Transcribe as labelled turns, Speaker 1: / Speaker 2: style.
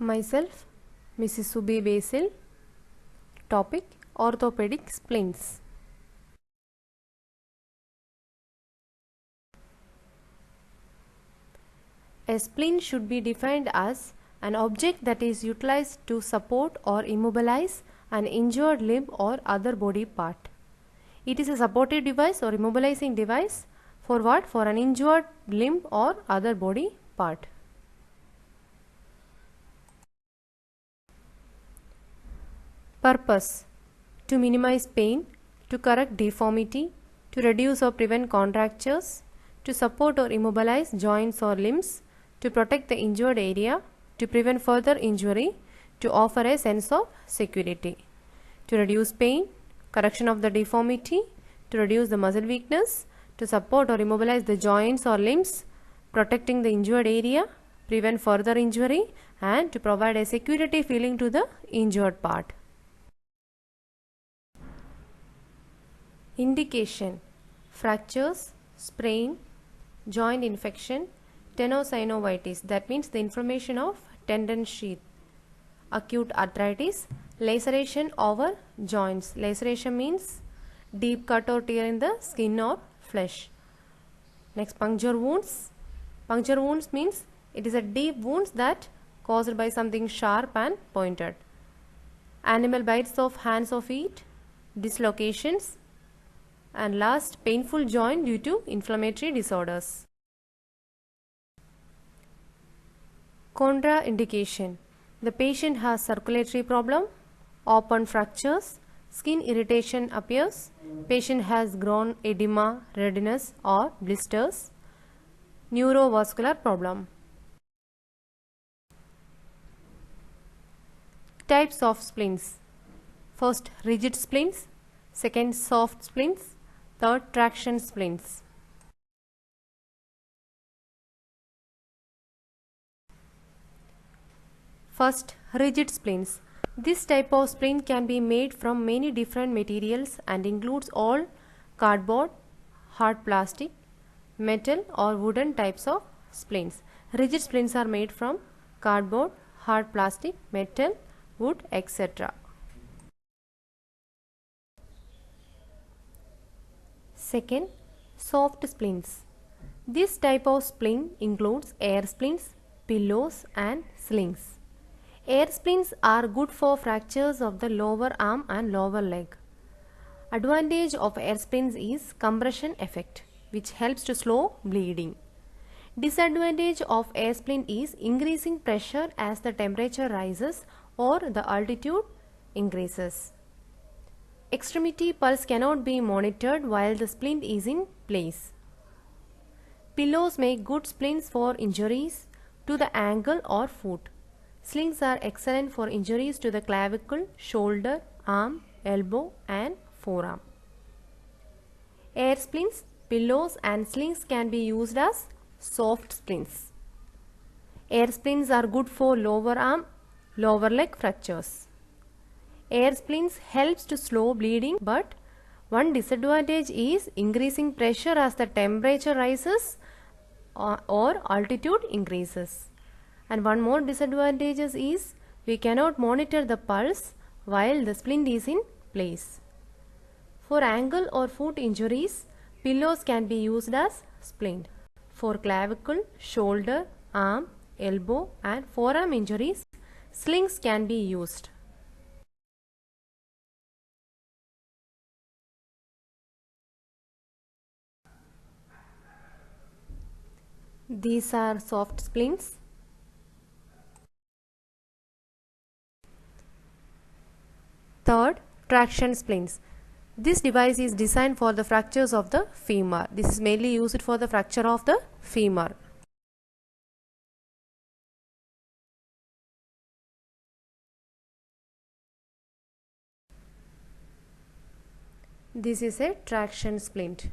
Speaker 1: Myself, Mrs. Subi Basil. Topic: Orthopedic Splints. A splint should be defined as an object that is utilized to support or immobilize an injured limb or other body part. It is a supportive device or immobilizing device for what? For an injured limb or other body part. Purpose: to minimize pain, to correct deformity, to reduce or prevent contractures, to support or immobilize joints or limbs, to protect the injured area, to prevent further injury, to offer a sense of security, to reduce pain, correction of the deformity, to reduce the muscle weakness, to support or immobilize the joints or limbs, protecting the injured area, prevent further injury, and to provide a security feeling to the injured part. Indication: fractures, sprain, joint infection, tenosynovitis, that means the inflammation of tendon sheath, acute arthritis, laceration over joints. Laceration means deep cut or tear in the skin or flesh. Next, puncture wounds. Puncture wounds means it is a deep wounds that caused by something sharp and pointed. Animal bites of hands or feet, dislocations, and last, painful joint due to inflammatory disorders. Contraindication: the patient has circulatory problem, open fractures, skin irritation appears, patient has groin edema, redness or blisters, neurovascular problem. Types of splints: first, rigid splints; second, soft splints; third, traction splints. First, rigid splints. This type of splint can be made from many different materials and includes all cardboard, hard plastic, metal or wooden types of splints. Rigid splints are made from cardboard, hard plastic, metal, wood, etc. Second, soft splints. This type of splint includes air splints, pillows and slings. Air splints are good for fractures of the lower arm and lower leg. Advantage of air splints is compression effect, which helps to slow bleeding. Disadvantage of air splint is increasing pressure as the temperature rises or the altitude increases. Extremity pulse cannot be monitored while the splint is in place. Pillows make good splints for injuries to the ankle or foot. Slings are excellent for injuries to the clavicle, shoulder, arm, elbow and forearm. Air splints, pillows and slings can be used as soft splints. Air splints are good for lower arm, lower leg fractures. Air splints helps to slow bleeding, but one disadvantage is increasing pressure as the temperature rises or altitude increases. And one more disadvantage is we cannot monitor the pulse while the splint is in place. For ankle or foot injuries, pillows can be used as splint. For clavicle, shoulder, arm, elbow and forearm injuries, slings can be used. These are soft splints. Third, traction splints. This device is designed for the fractures of the femur. This is mainly used for the fracture of the femur. This is a traction splint.